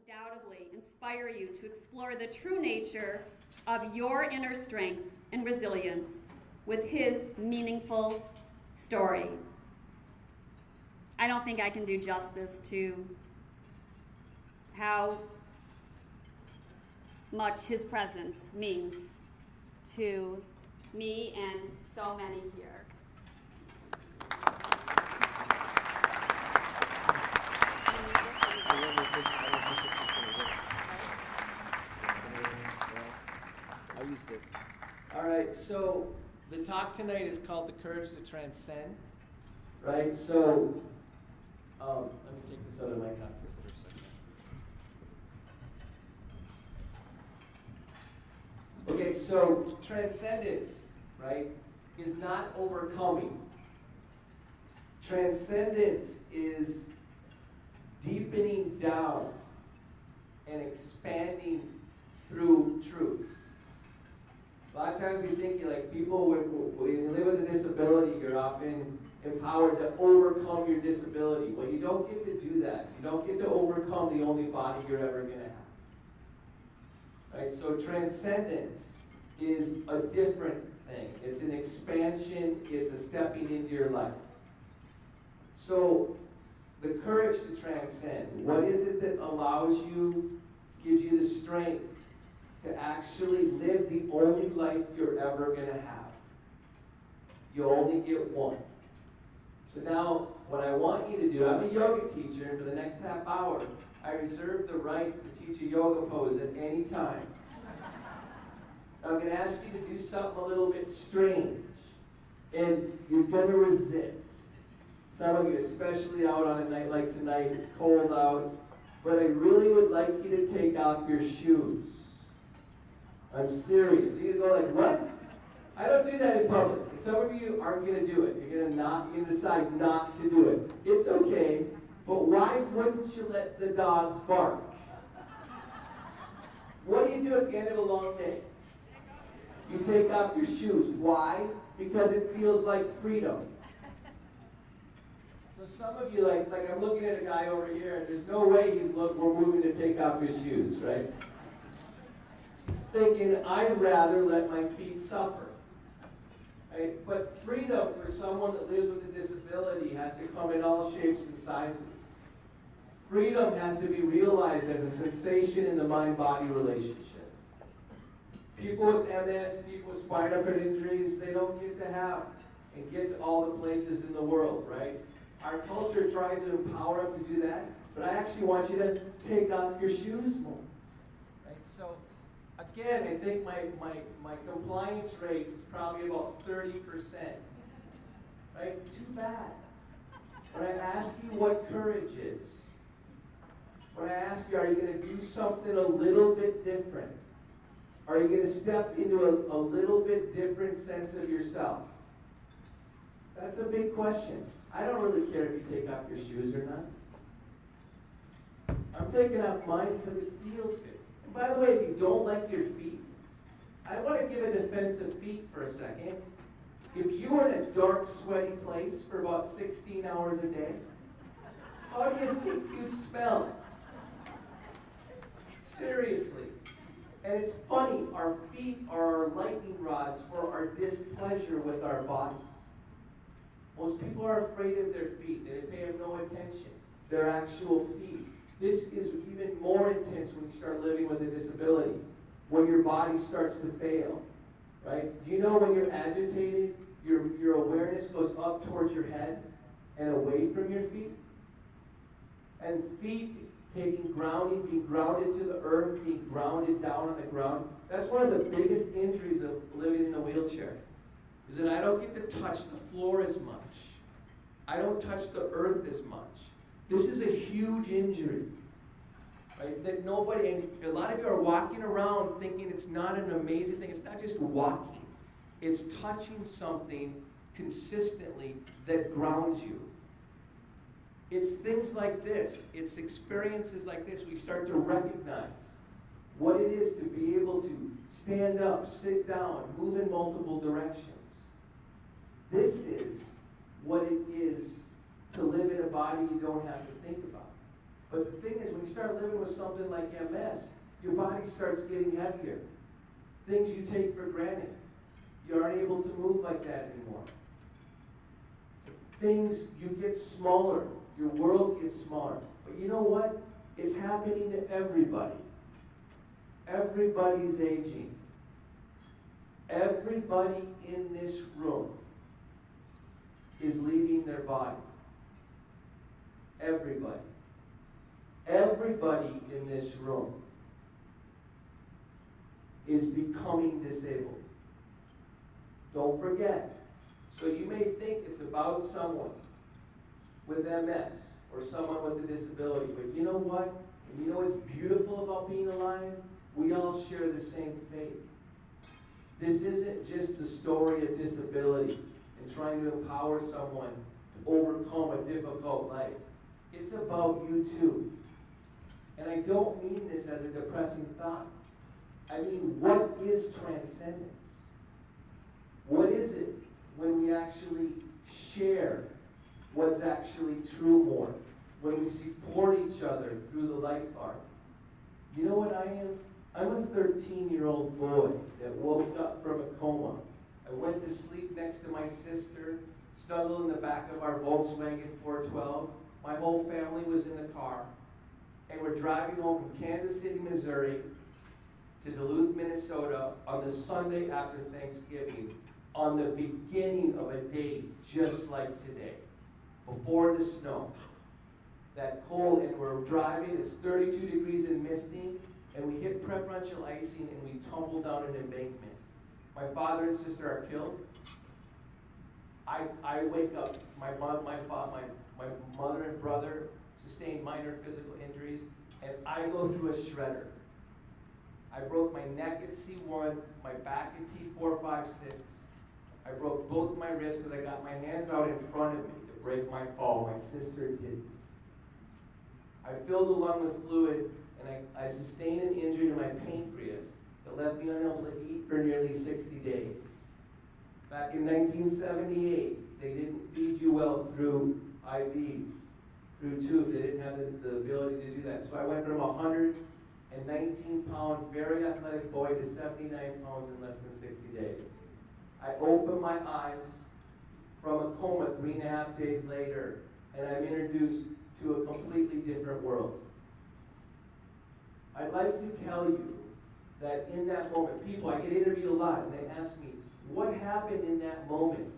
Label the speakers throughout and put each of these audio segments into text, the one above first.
Speaker 1: undoubtedly inspire you to explore the true nature of your inner strength and resilience with his meaningful story. I don't think I can do justice to how much his presence means to me and so many here.
Speaker 2: I'll use this. All right, so the talk tonight is called The Courage to Transcend. Right, so let me take this other mic off here for a second. Okay, so transcendence, right, is not overcoming. Transcendence is deepening down and expanding through truth. A lot of times we think like people, when you live with a disability, you're often empowered to overcome your disability. Well, you don't get to do that. You don't get to overcome the only body you're ever going to have. Right? So transcendence is a different thing. It's an expansion. It's a stepping into your life. So the courage to transcend, what is it that allows you, gives you the strength to actually live the only life you're ever going to have? You only get one. So now, what I want you to do, I'm a yoga teacher, and for the next half hour, I reserve the right to teach a yoga pose at any time. I'm going to ask you to do something a little bit strange, and you're going to resist. Some of you, especially out on a night like tonight, it's cold out, but I really would like you to take off your shoes. I'm serious. You're going to go like, what? I don't do that in public. And some of you aren't going to do it. You're going to decide not to do it. It's okay, but why wouldn't you let the dogs bark? What do you do at the end of a long day? You take off your shoes. Why? Because it feels like freedom. So some of you, like I'm looking at a guy over here, and there's no way we're moving to take off his shoes, right? He's thinking, I'd rather let my feet suffer. Right? But freedom for someone that lives with a disability has to come in all shapes and sizes. Freedom has to be realized as a sensation in the mind-body relationship. People with MS, people with spinal cord injuries, they don't get to have and get to all the places in the world, right? Our culture tries to empower them to do that, but I actually want you to take off your shoes more. Right? So, again, I think my compliance rate is probably about 30%. Right? Too bad. When I ask you what courage is, when I ask you, are you going to do something a little bit different? Are you going to step into a little bit different sense of yourself? That's a big question. I don't really care if you take off your shoes or not. I'm taking off mine because it feels good. And by the way, if you don't like your feet, I want to give a defense of feet for a second. If you were in a dark, sweaty place for about 16 hours a day, how do you think you'd smell? Seriously. And it's funny, our feet are our lightning rods for our displeasure with our bodies. Most people are afraid of their feet. They pay them no attention. Their actual feet. This is even more intense when you start living with a disability, when your body starts to fail. Right? Do you know when you're agitated, your awareness goes up towards your head and away from your feet? And feet taking grounding, being grounded to the earth, being grounded down on the ground. That's one of the biggest injuries of living in a wheelchair, is that I don't get to touch the floor as much. I don't touch the earth as much. This is a huge injury. Right? That nobody, and a lot of you are walking around thinking it's not an amazing thing. It's not just walking. It's touching something consistently that grounds you. It's things like this. It's experiences like this we start to recognize what it is to be able to stand up, sit down, move in multiple directions. This is what it is to live in a body you don't have to think about. But the thing is, when you start living with something like MS, your body starts getting heavier. Things you take for granted, you aren't able to move like that anymore. Things, you get smaller. Your world gets smaller. But you know what? It's happening to everybody. Everybody's aging. Everybody in this room is leaving their body. Everybody. Everybody in this room is becoming disabled. Don't forget. So you may think it's about someone with MS or someone with a disability, but you know what? And you know what's beautiful about being alive? We all share the same fate. This isn't just the story of disability and trying to empower someone to overcome a difficult life. It's about you too. And I don't mean this as a depressing thought. I mean, what is transcendence? What is it when we actually share what's actually true more? When we support each other through the life arc? You know what I am? I'm a 13-year-old boy that woke up from a coma. I went to sleep next to my sister, snuggled in the back of our Volkswagen 412. My whole family was in the car. And we're driving home from Kansas City, Missouri to Duluth, Minnesota on the Sunday after Thanksgiving, on the beginning of a day just like today, before the snow. That cold, and we're driving, it's 32 degrees and misting, and we hit preferential icing and we tumble down an embankment. My father and sister are killed. I wake up, my mother and brother sustained minor physical injuries, and I go through a shredder. I broke my neck at C1, my back at T4, 5, 6. I broke both my wrists because I got my hands out in front of me to break my fall. My sister didn't. I filled the lung with fluid, and I sustained an injury to my pancreas that left me unable to eat for nearly 60 days. Back in 1978, they didn't feed you well through IVs, through tubes. They didn't have the ability to do that. So I went from 119-pound, very athletic boy to 79 pounds in less than 60 days. I opened my eyes from a coma 3.5 days later, and I'm introduced to a completely different world. I'd like to tell you that in that moment, I get interviewed a lot, and they ask me, what happened in that moment?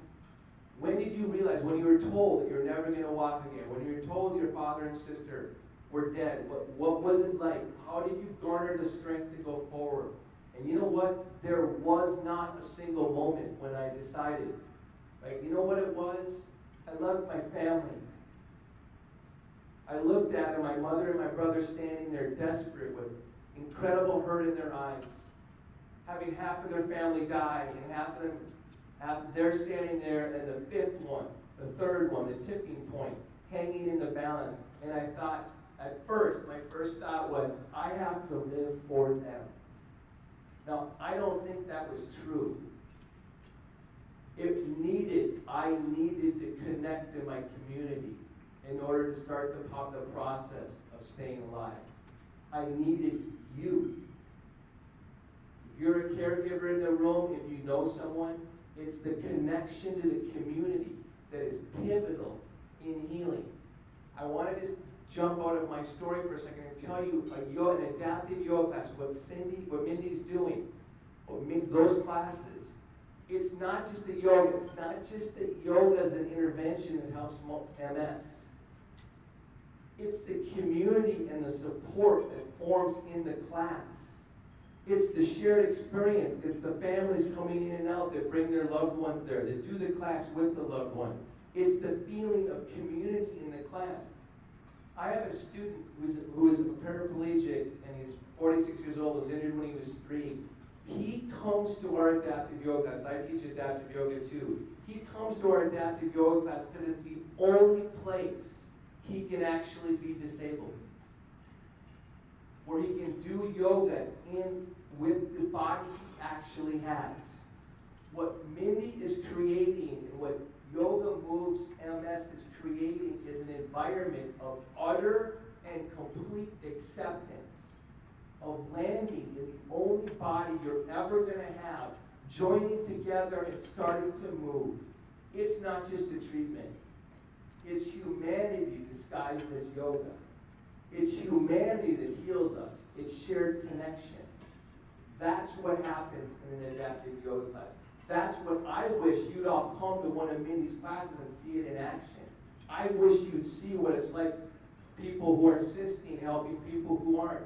Speaker 2: When did you realize, when you were told that you're never going to walk again, when you were told your father and sister were dead, what was it like? How did you garner the strength to go forward? And you know what? There was not a single moment when I decided. Right? You know what it was? I loved my family. I looked at them, my mother and my brother standing there desperate with incredible hurt in their eyes, having half of their family die, and they're standing there, and the fifth one, the third one, the tipping point, hanging in the balance. And I thought, at first, my first thought was, I have to live for them. Now, I don't think that was true. I needed to connect to my community in order to start the process of staying alive. I needed you. If you're a caregiver in the room, if you know someone, it's the connection to the community that is pivotal in healing. I want to just jump out of my story for a second and tell you an adaptive yoga class, what Mindy's doing, those classes. It's not just the yoga. It's not just that yoga is an intervention that helps MS. It's the community and the support that forms in the class. It's the shared experience. It's the families coming in and out that bring their loved ones there, that do the class with the loved one. It's the feeling of community in the class. I have a student who is a paraplegic, and he's 46 years old, was injured when he was 3. He comes to our adaptive yoga class. I teach adaptive yoga too. He comes to our adaptive yoga class because it's the only place he can actually be disabled, where he can do yoga with the body he actually has. What Mindy is creating and what Yoga Moves MS is creating is an environment of utter and complete acceptance of landing in the only body you're ever going to have, joining together and starting to move. It's not just a treatment. It's humanity disguised as yoga. It's humanity that heals us. It's shared connection. That's what happens in an adaptive yoga class. That's what I wish you'd all come to one of Mindy's classes and see it in action. I wish you'd see what it's like, people who are assisting, helping people who aren't,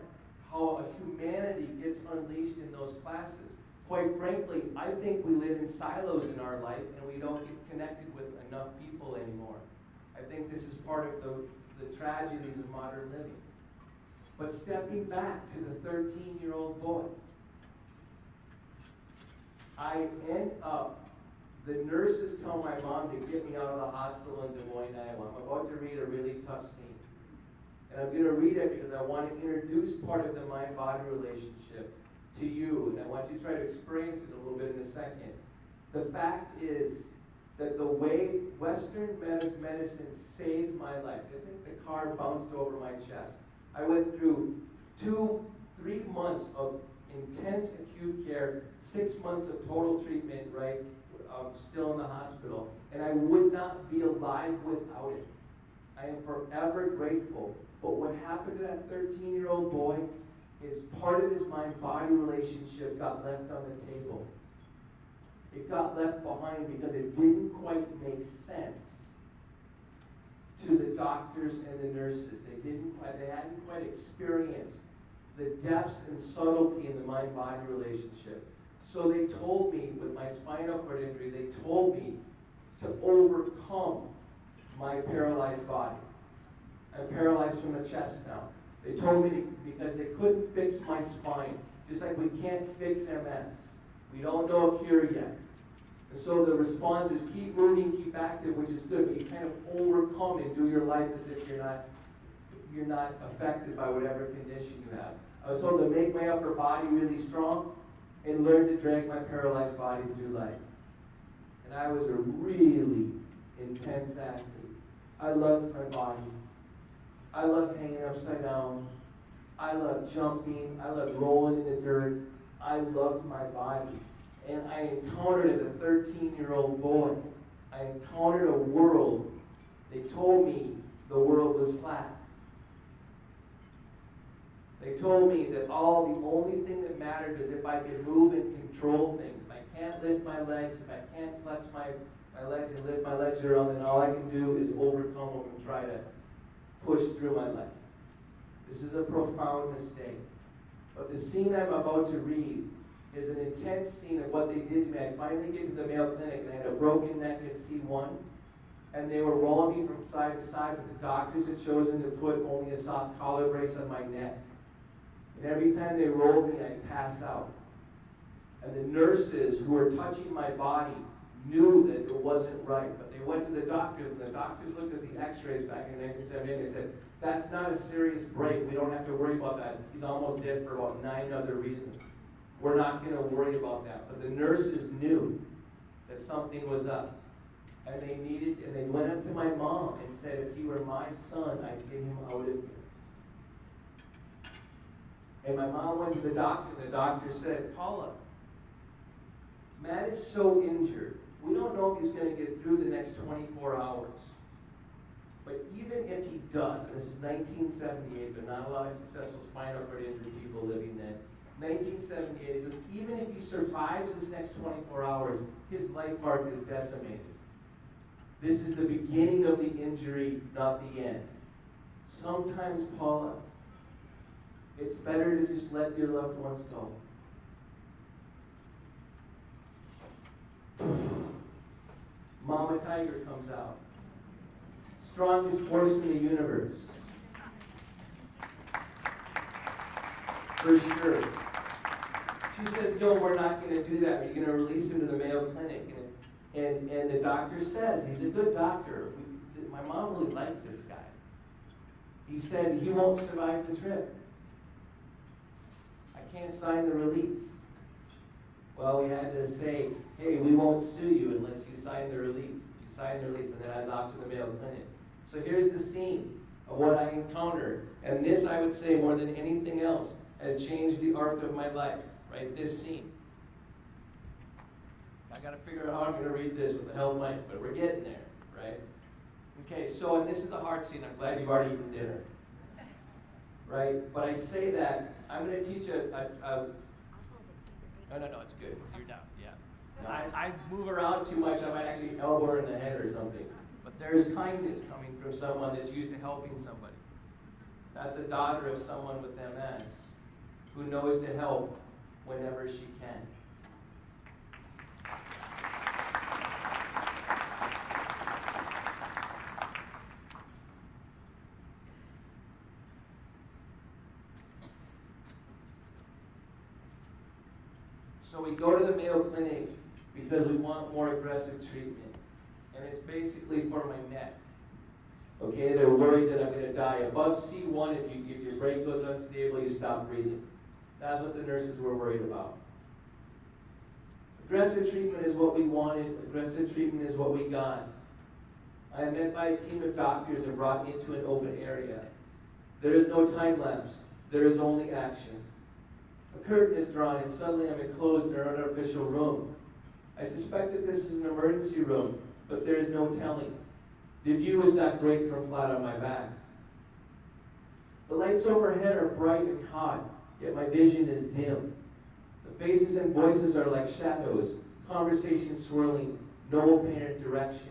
Speaker 2: how a humanity gets unleashed in those classes. Quite frankly, I think we live in silos in our life and we don't get connected with enough people anymore. I think this is part of the tragedies of modern living. But stepping back to the 13-year-old boy, I end up, the nurses tell my mom to get me out of the hospital in Des Moines, Iowa. I'm about to read a really tough scene. And I'm going to read it because I want to introduce part of the mind-body relationship to you. And I want you to try to experience it a little bit in a second. The fact is that the way Western medicine saved my life, I think the car bounced over my chest. I went through 3 months of intense acute care, 6 months of total treatment, right? Still in the hospital. And I would not be alive without it. I am forever grateful. But what happened to that 13-year-old boy is part of his mind-body relationship got left on the table. It got left behind because it didn't quite make sense to the doctors and the nurses. They hadn't quite experienced the depths and subtlety in the mind-body relationship. So they told me, with my spinal cord injury, they told me to overcome my paralyzed body. I'm paralyzed from the chest now. They told me because they couldn't fix my spine, just like we can't fix MS. We don't know a cure yet. And so the response is keep moving, keep active, which is good, but you kind of overcome and do your life as if you're not affected by whatever condition you have. I was told to make my upper body really strong and learn to drag my paralyzed body through life. And I was a really intense athlete. I loved my body. I loved hanging upside down. I loved jumping. I loved rolling in the dirt. I loved my body. And I encountered, as a 13-year-old boy, I encountered a world. They told me the world was flat. They told me that the only thing that mattered is if I could move and control things. If I can't lift my legs, if I can't flex my legs and lift my legs around, then all I can do is overcome them and try to push through my life. This is a profound mistake. But the scene I'm about to read is an intense scene of what they did to me. I finally get to the Mayo Clinic and I had a broken neck at C1. And they were rolling me from side to side, but the doctors had chosen to put only a soft collar brace on my neck. And every time they rolled me, I'd pass out. And the nurses who were touching my body knew that it wasn't right, but they went to the doctors, and the doctors looked at the x-rays back in 1978, and they said, that's not a serious break. We don't have to worry about that. He's almost dead for about 9 other reasons. We're not going to worry about that. But the nurses knew that something was up. And they went up to my mom and said, if he were my son, I'd get him out of here. And my mom went to the doctor, and the doctor said, Paula, Matt is so injured. We don't know if he's going to get through the next 24 hours. But even if he does, and this is 1978, but not a lot of successful spinal cord injury people living then. 1978, he says, even if he survives this next 24 hours, his life arc is decimated. This is the beginning of the injury, not the end. Sometimes, Paula, it's better to just let your loved ones go. Mama Tiger comes out. Strongest force in the universe. For sure. She says, no, we're not going to do that. You're going to release him to the Mayo Clinic. And the doctor says, he's a good doctor. My mom really liked this guy. He said, he won't survive the trip. I can't sign the release. Well, we had to say, hey, we won't sue you unless you sign the release. You sign the release, and then I was off to the Mayo Clinic. So here's the scene. of what I encountered. And this, I would say, more than anything else, has changed the arc of my life, right? This scene. I got to figure out how I'm going to read this with the help mic, but we're getting there, right? Okay, so, and this is a hard scene. I'm glad you've already eaten dinner, right? But I say that, I'm going to teach no, it's good. You're down, yeah. I move around too much. I might actually elbow her in the head or something. But there's kindness coming from someone that's used to helping somebody. That's a daughter of someone with MS who knows to help whenever she can. So we go to the Mayo Clinic because we want more aggressive treatment. And it's basically for my neck. Okay, they're worried that I'm going to die. Above C1, if your brain goes unstable, you stop breathing. That's what the nurses were worried about. Aggressive treatment is what we wanted. Aggressive treatment is what we got. I am met by a team of doctors and brought into an open area. There is no time lapse. There is only action. A curtain is drawn and suddenly I'm enclosed in an artificial room. I suspect that this is an emergency room, but there is no telling. The view is not great from flat on my back. The lights overhead are bright and hot, yet my vision is dim. The faces and voices are like shadows, conversation swirling, no apparent direction.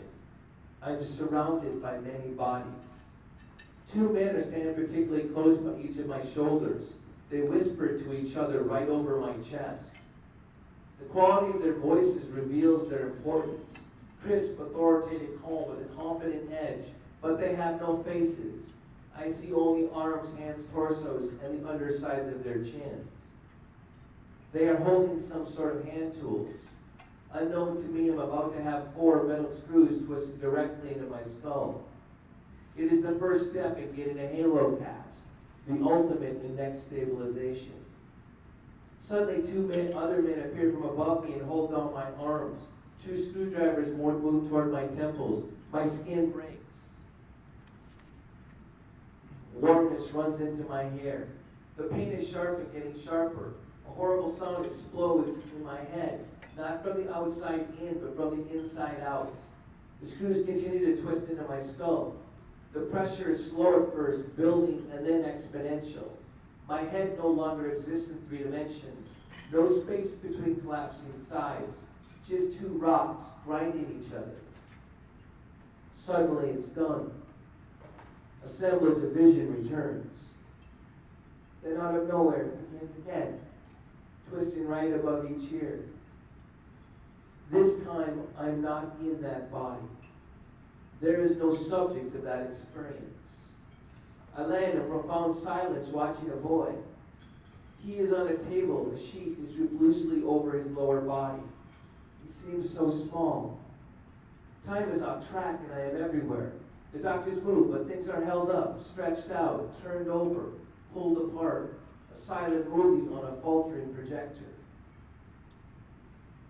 Speaker 2: I'm surrounded by many bodies. Two men are standing particularly close by each of my shoulders. They whisper to each other right over my chest. The quality of their voices reveals their importance. Crisp, authoritative calm with a confident edge, but they have no faces. I see only arms, hands, torsos, and the undersides of their chins. They are holding some sort of hand tools. Unknown to me, I'm about to have 4 metal screws twisted directly into my skull. It is the first step in getting a halo cast, the ultimate in neck stabilization. Suddenly, 2 other men appear from above me and hold down my arms. 2 screwdrivers move toward my temples. My skin breaks. Warmness runs into my hair. The pain is sharp and getting sharper. A horrible sound explodes in my head, not from the outside in, but from the inside out. The screws continue to twist into my skull. The pressure is slow at first, building, and then exponential. My head no longer exists in 3 dimensions. No space between collapsing sides. Just 2 rocks grinding each other. Suddenly it's done. Assemblage of vision returns. Then out of nowhere, it begins again, twisting right above each ear. This time, I'm not in that body. There is no subject of that experience. I lay in a profound silence watching a boy. He is on a table. The sheet is drooped loosely over his lower body. He seems so small. Time is off track and I am everywhere. The doctors move, but things are held up, stretched out, turned over, pulled apart. A silent movie on a faltering projector.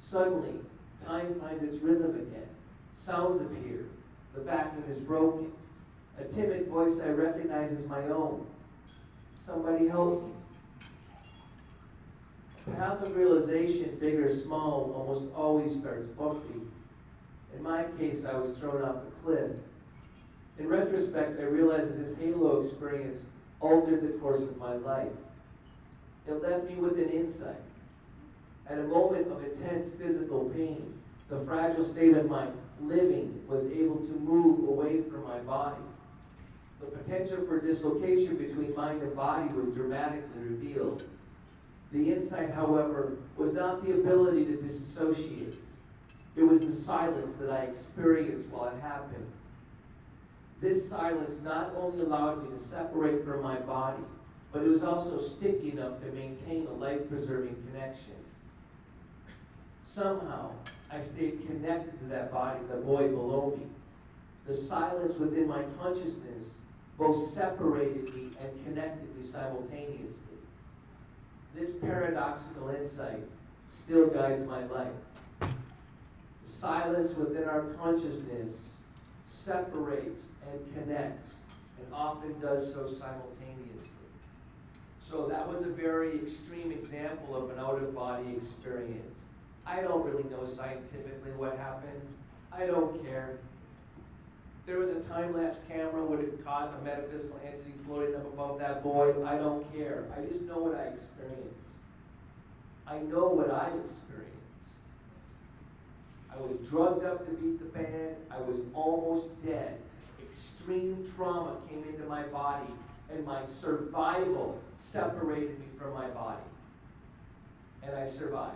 Speaker 2: Suddenly, time finds its rhythm again. Sounds appear. The vacuum is broken. A timid voice I recognize as my own. Somebody help me. The path of realization, big or small, almost always starts bumpy. In my case, I was thrown off a cliff. In retrospect, I realized that this halo experience altered the course of my life. It left me with an insight. At a moment of intense physical pain, the fragile state of my living was able to move away from my body. The potential for dislocation between mind and body was dramatically revealed. The insight, however, was not the ability to disassociate. It was the silence that I experienced while it happened. This silence not only allowed me to separate from my body, but it was also sticky enough to maintain a life-preserving connection. Somehow, I stayed connected to that body, the boy below me. The silence within my consciousness both separated me and connected me simultaneously. This paradoxical insight still guides my life. The silence within our consciousness separates and connects and often does so simultaneously. So that was a very extreme example of an out-of-body experience. I don't really know scientifically what happened. I don't care. If there was a time-lapse camera, would it cause a metaphysical entity floating up above that boy? I don't care. I just know what I experienced. I know what I experienced. I was drugged up to beat the band. I was almost dead. Extreme trauma came into my body, and my survival separated me from my body. And I survived.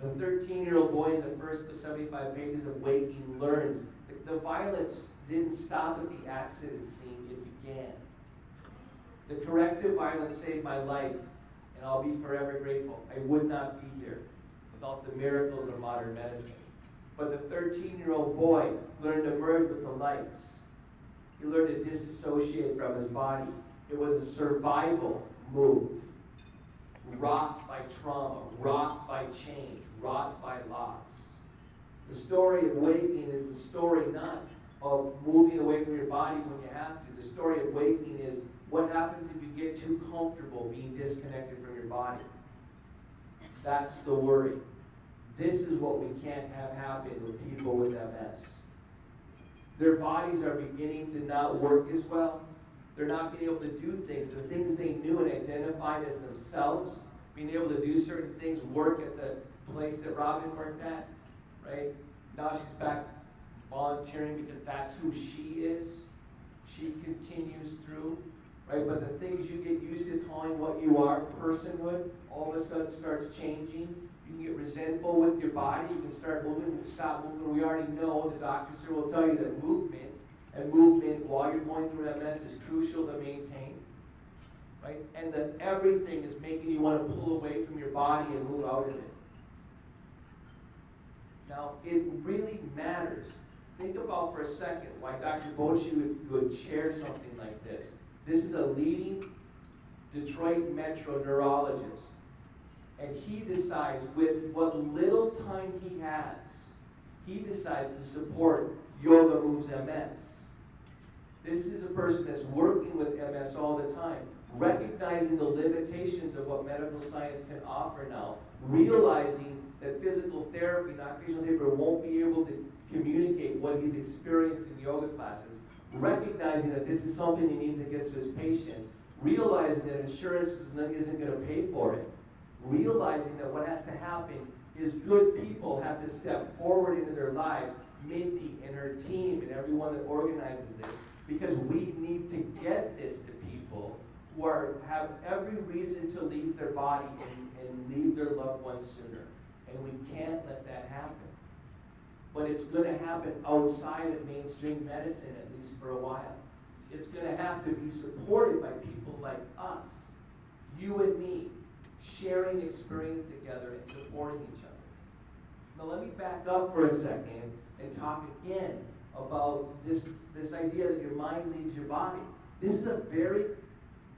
Speaker 2: The 13-year-old boy in the first 75 pages of Waking learns that the violence didn't stop at the accident scene, it began. The corrective violence saved my life, and I'll be forever grateful. I would not be here without the miracles of modern medicine. But the 13-year-old boy learned to merge with the lights. He learned to disassociate from his body. It was a survival move. Rocked by trauma, rocked by change, rocked by loss. The story of waking is the story not of moving away from your body when you have to. The story of waking is what happens if you get too comfortable being disconnected from your body. That's the worry. This is what we can't have happen with people with MS. Their bodies are beginning to not work as well. They're not being able to do things. The things they knew and identified as themselves, being able to do certain things, work at the place that Robin worked at, right? Now she's back volunteering because that's who she is. She continues through, right? But the things you get used to calling what you are, personhood, all of a sudden starts changing. You can get resentful with your body. You can start moving, stop moving. We already know, the doctors here will tell you that movement while you're going through MS is crucial to maintain, right? And that everything is making you want to pull away from your body and move out of it. Now, it really matters. Think about for a second why Dr. Boshi would share something like this. This is a leading Detroit metro neurologist. And he decides, with what little time he has, he decides to support Yoga Moves MS. This is a person that's working with MS all the time, recognizing the limitations of what medical science can offer now, realizing that physical therapy, not occupational therapy, won't be able to communicate what he's experienced in yoga classes, recognizing that this is something he needs to get to his patients, realizing that insurance isn't going to pay for it, realizing that what has to happen is good people have to step forward into their lives, Mindy and her team and everyone that organizes this, because we need to get this to people who have every reason to leave their body and leave their loved ones sooner. And we can't let that happen. But it's going to happen outside of mainstream medicine, at least for a while. It's going to have to be supported by people like us, you and me, sharing experience together and supporting each other. Now let me back up for a second and talk again about this idea that your mind leaves your body. This is a very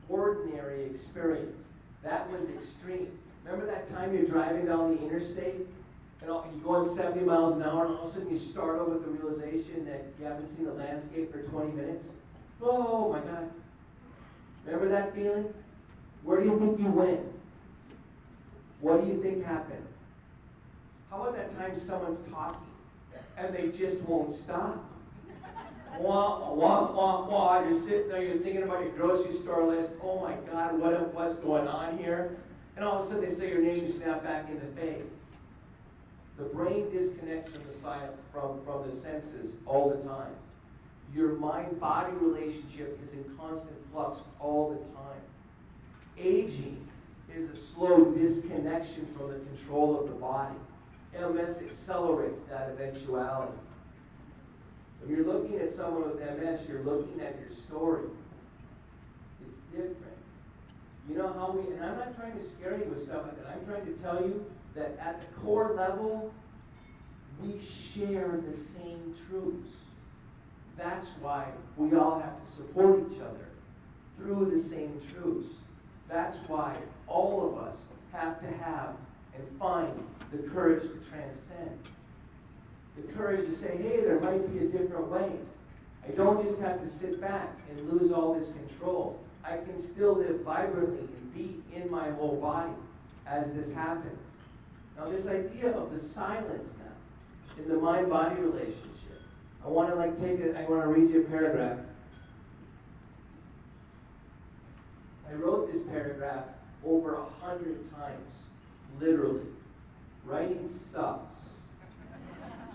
Speaker 2: ordinary experience. That was extreme. Remember that time you're driving down the interstate and you're going 70 miles an hour and all of a sudden you start over with the realization that you haven't seen the landscape for 20 minutes? Oh my God. Remember that feeling? Where do you think you went? What do you think happened? How about that time someone's talking and they just won't stop? Wah, wah, wah, wah. You're sitting there, you're thinking about your grocery store list. Oh my God, what's going on here? And all of a sudden they say your name, you snap back in the face. The brain disconnects from the senses all the time. Your mind-body relationship is in constant flux all the time. Aging is a slow disconnection from the control of the body. MS accelerates that eventuality. When you're looking at someone with MS, you're looking at your story. It's different. You know how and I'm not trying to scare you with stuff like that. I'm trying to tell you that at the core level, we share the same truths. That's why we all have to support each other through the same truths. That's why all of us have to have and find the courage to transcend. The courage to say, hey, there might be a different way. I don't just have to sit back and lose all this control. I can still live vibrantly and be in my whole body as this happens. Now this idea of the silence now, in the mind-body relationship, I want to read you a paragraph. I wrote this paragraph over 100 times, literally. Writing sucks,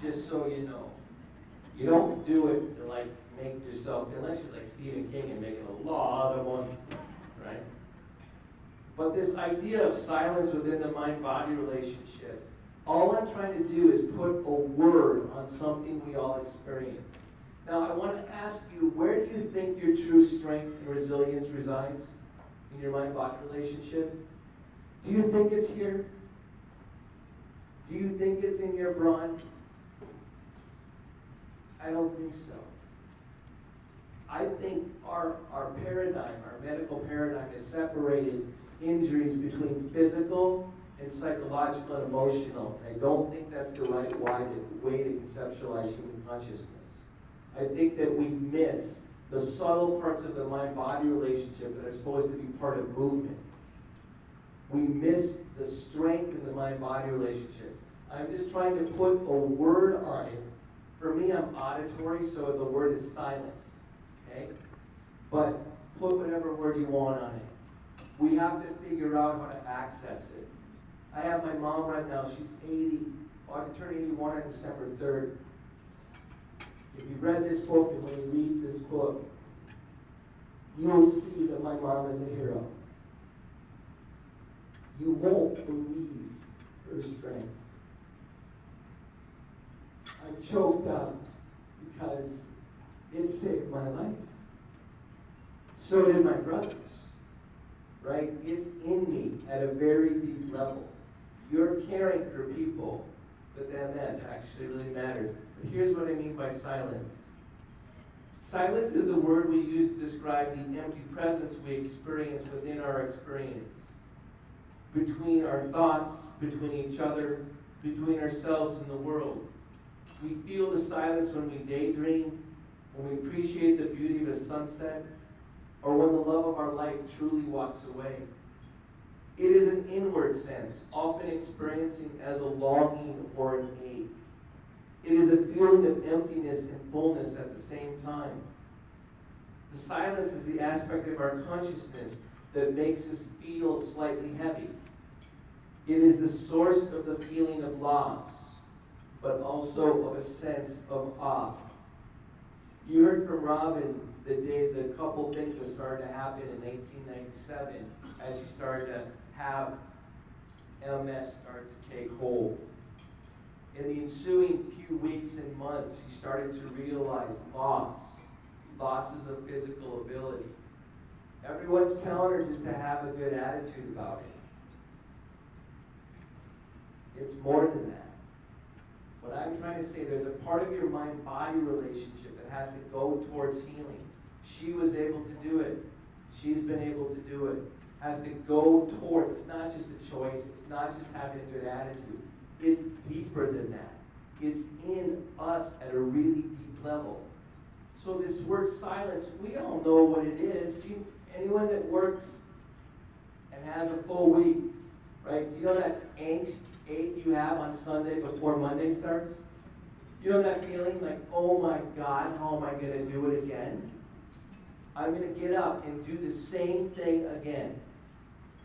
Speaker 2: just so you know. You don't do it to make yourself, unless you're like Stephen King and making a lot of money, right? But this idea of silence within the mind-body relationship, all I'm trying to do is put a word on something we all experience. Now, I want to ask you, where do you think your true strength and resilience resides in your mind-body relationship? Do you think it's here? Do you think it's in your brawn? I don't think so. I think our paradigm, our medical paradigm, has separated injuries between physical and psychological and emotional. And I don't think that's the right way to conceptualize human consciousness. I think that we miss the subtle parts of the mind-body relationship that are supposed to be part of movement. We miss the strength in the mind-body relationship. I'm just trying to put a word on it. For me, I'm auditory, so the word is silence. Okay? But put whatever word you want on it. We have to figure out how to access it. I have my mom right now. She's 80. About to turn 81 on December 3rd. If you read this book, and when you read this book, you will see that my mom is a hero. You won't believe her strength. I'm choked up because it saved my life. So did my brothers, right? It's in me at a very deep level. You're caring for people with MS actually really matters. But here's what I mean by silence. Silence is the word we use to describe the empty presence we experience within our experience. Between our thoughts, between each other, between ourselves and the world. We feel the silence when we daydream, when we appreciate the beauty of a sunset, or when the love of our life truly walks away. It is an inward sense, often experiencing as a longing or an ache. It is a feeling of emptiness and fullness at the same time. The silence is the aspect of our consciousness that makes us feel slightly heavy. It is the source of the feeling of loss, but also of a sense of awe. You heard from Robin the day the couple things that started to happen in 1897 as she started to have MS start to take hold. In the ensuing few weeks and months, she started to realize losses of physical ability. Everyone's telling her just to have a good attitude about it. It's more than that. What I'm trying to say, there's a part of your mind-body relationship that has to go towards healing. She was able to do it. She's been able to do it. Has to go towards, it's not just a choice, it's not just having a good attitude. It's deeper than that. It's in us at a really deep level. So this word silence, we all know what it is. Anyone that works and has a full week, right? You know that angst, ache you have on Sunday before Monday starts? You know that feeling like, oh my God, how am I going to do it again? I'm going to get up and do the same thing again.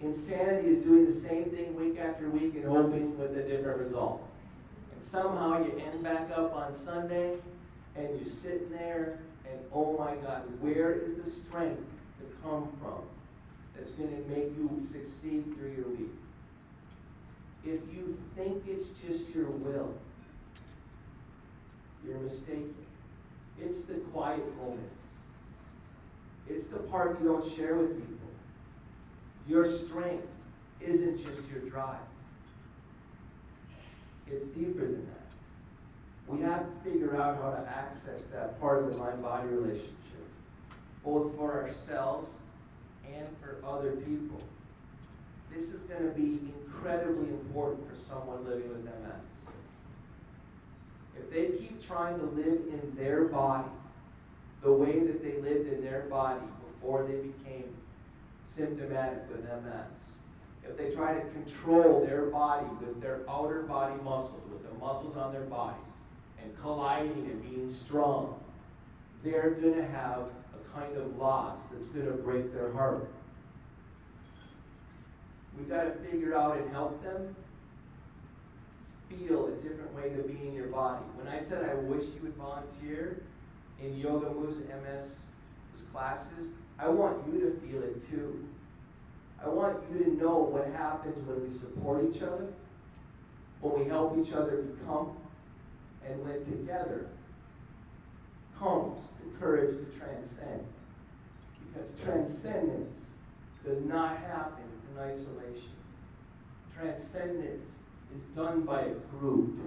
Speaker 2: Insanity is doing the same thing week after week and hoping with a different result. And somehow you end back up on Sunday and you're sitting there and oh my God, where is the strength to come from that's going to make you succeed through your week? If you think it's just your will, you're mistaken. It's the quiet moments. It's the part you don't share with people. Your strength isn't just your drive. It's deeper than that. We have to figure out how to access that part of the mind-body relationship, both for ourselves and for other people. This is going to be incredibly important for someone living with MS. If they keep trying to live in their body the way that they lived in their body before they became symptomatic with MS, if they try to control their body with their outer body muscles, with the muscles on their body, and colliding and being strong, they're going to have a kind of loss that's going to break their heart. We've got to figure out and help them feel a different way to be in your body. When I said I wish you would volunteer in Yoga Moves MS classes, I want you to feel it too. I want you to know what happens when we support each other, when we help each other become, and when together comes the courage to transcend. Because transcendence does not happen in isolation. Transcendence is done by a group.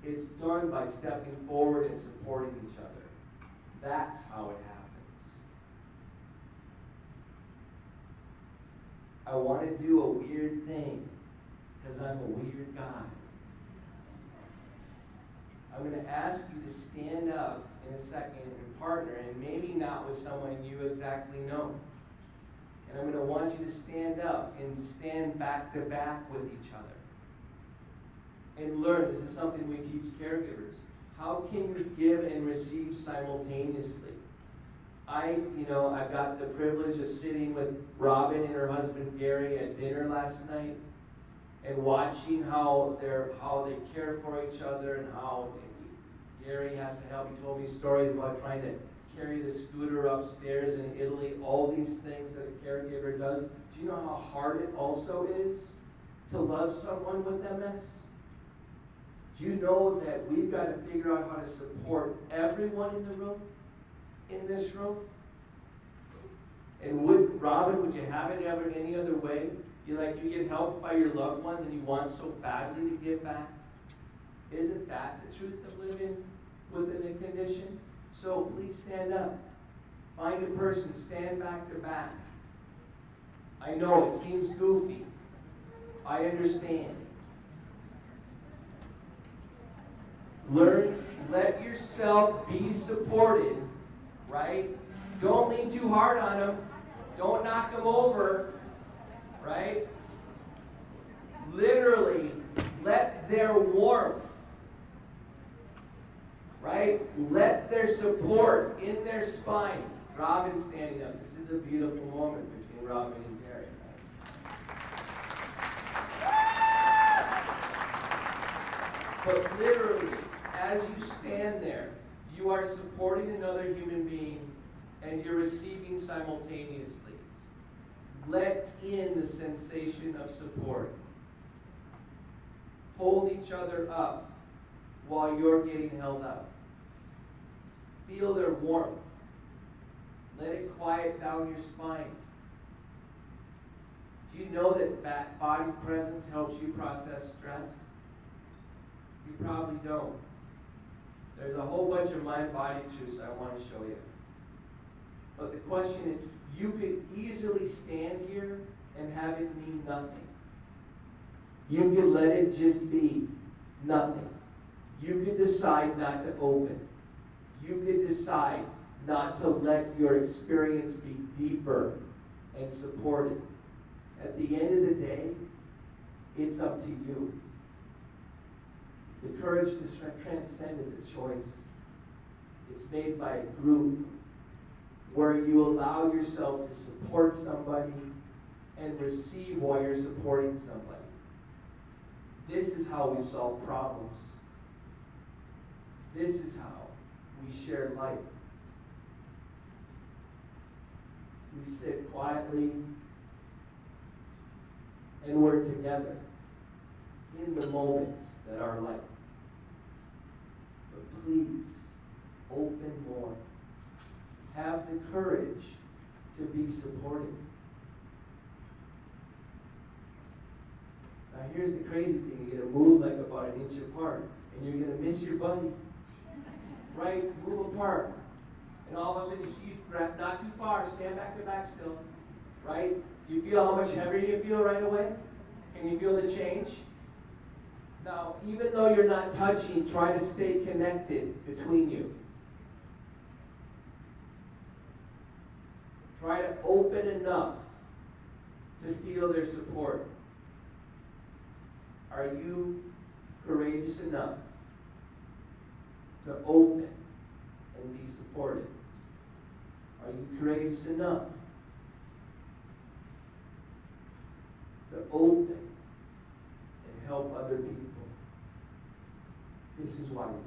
Speaker 2: It's done by stepping forward and supporting each other. That's how it happens. I want to do a weird thing because I'm a weird guy. I'm going to ask you to stand up in a second and partner, and maybe not with someone you exactly know. And I'm going to want you to stand up and stand back to back with each other. And learn, this is something we teach caregivers. How can you give and receive simultaneously? I got the privilege of sitting with Robin and her husband Gary at dinner last night and watching how they care for each other and how Gary has to help. He told me stories about trying to carry the scooter upstairs in Italy, all these things that a caregiver does. Do you know how hard it also is to love someone with MS? Do you know that we've got to figure out how to support everyone in the room, in this room? And Robin, would you have it ever any other way? You get helped by your loved ones and you want so badly to give back? Isn't that the truth of living within a condition? So please stand up. Find a person, stand back to back. I know it seems goofy. I understand. Learn, let yourself be supported, right? Don't lean too hard on them. Don't knock them over, right? Literally, let their warmth, right? Let their support in their spine. Robin standing up. This is a beautiful moment between Robin and Gary. But literally, as you stand there, you are supporting another human being and you're receiving simultaneously. Let in the sensation of support. Hold each other up while you're getting held up. Feel their warmth. Let it quiet down your spine. Do you know that body presence helps you process stress? You probably don't. There's a whole bunch of mind-body truths I want to show you. But the question is, you could easily stand here and have it mean nothing. You could let it just be nothing. You could decide not to open. You could decide not to let your experience be deeper and supported. At the end of the day, it's up to you. The courage to transcend is a choice. It's made by a group where you allow yourself to support somebody and receive while you're supporting somebody. This is how we solve problems. This is how we share life. We sit quietly and we're together in the moments that are life. But please, open more. Have the courage to be supported. Now here's the crazy thing. You're going to move like about an inch apart. And you're going to miss your buddy. Right? Move apart. And all of a sudden you see not too far. Stand back to back still. Right? You feel how much heavier you feel right away? Can you feel the change? Now, even though you're not touching, try to stay connected between you. Try to open enough to feel their support. Are you courageous enough to open and be supported? Are you courageous enough to open and help other people? This is why we live.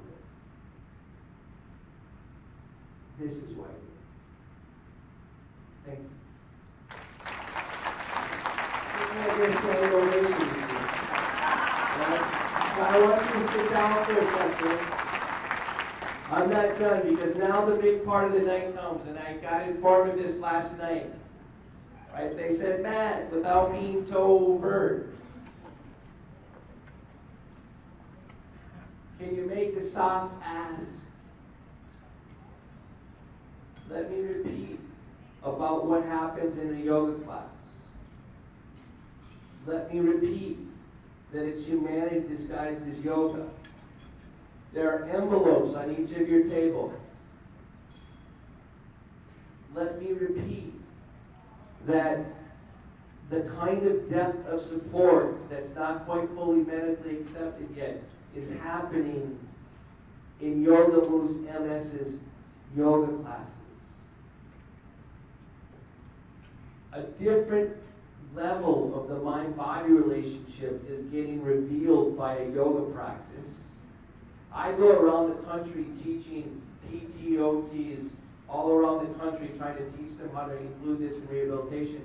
Speaker 2: This is why we live. Thank you. I want you to sit down for a second. I'm not done, because now the big part of the night comes, and I got informed of this last night. Right? They said, Matt, without being overt, can you make a soft ask? Let me repeat about what happens in a yoga class. Let me repeat that it's humanity disguised as yoga. There are envelopes on each of your table. Let me repeat that the kind of depth of support that's not quite fully medically accepted yet is happening in Yoga Moves MS's yoga classes. A different level of the mind-body relationship is getting revealed by a yoga practice. I go around the country teaching PTOTs all around the country, trying to teach them how to include this in rehabilitation,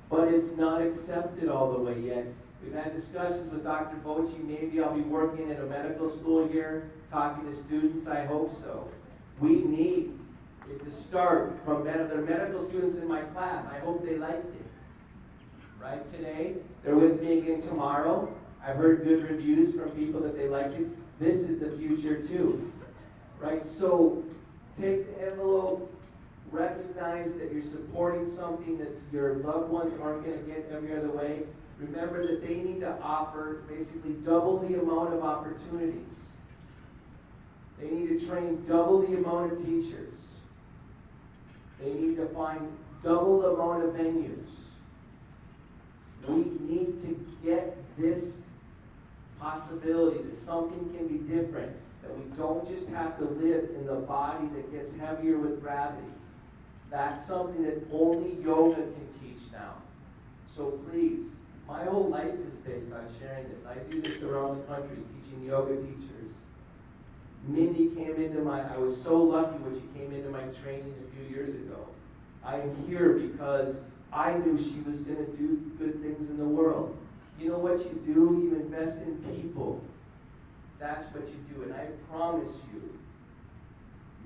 Speaker 2: but it's not accepted all the way yet. We've had discussions with Dr. Bocci. Maybe I'll be working at a medical school here, talking to students. I hope so. We need it to start from the medical students in my class. I hope they liked it. Right, today, they're with me again tomorrow. I've heard good reviews from people that they liked it. This is the future too. Right, so take the envelope, recognize that you're supporting something that your loved ones aren't going to get every other way. Remember that they need to offer basically double the amount of opportunities. They need to train double the amount of teachers. They need to find double the amount of venues. We need to get this possibility that something can be different, that we don't just have to live in the body that gets heavier with gravity. That's something that only yoga can teach now. So please, my whole life is based on sharing this. I do this around the country, teaching yoga teachers. Mindy came into I was so lucky when she came into my training a few years ago. I am here because I knew she was going to do good things in the world. You know what you do? You invest in people. That's what you do. And I promise you,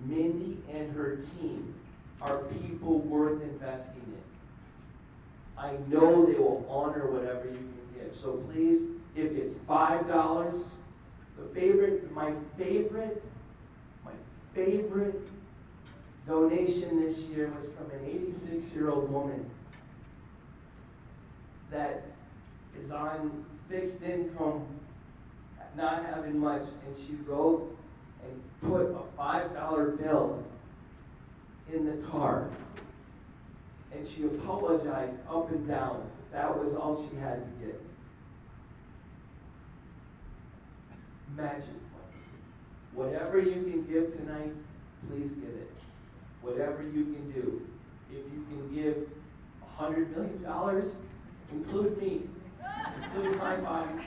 Speaker 2: Mindy and her team are people worth investing in. I know they will honor whatever you can give. So please, if it's $5, my favorite donation this year was from an 86-year-old woman that is on fixed income, not having much, and she wrote and put a $5 bill in the car. And she apologized up and down. That was all she had to give. Magic money. Whatever you can give tonight, please give it. Whatever you can do. If you can give $100 million, include me. Include my body.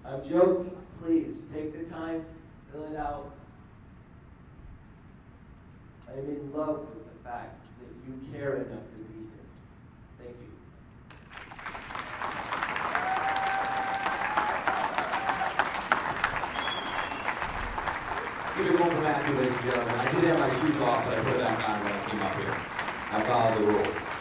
Speaker 2: I'm joking. Please, take the time, fill it out. I'm in love with the fact that you care enough to be here. Thank you.
Speaker 3: Give it one for Matthew, ladies and gentlemen. I did have my shoes off, but I put it back on when I came up here. I followed the rules.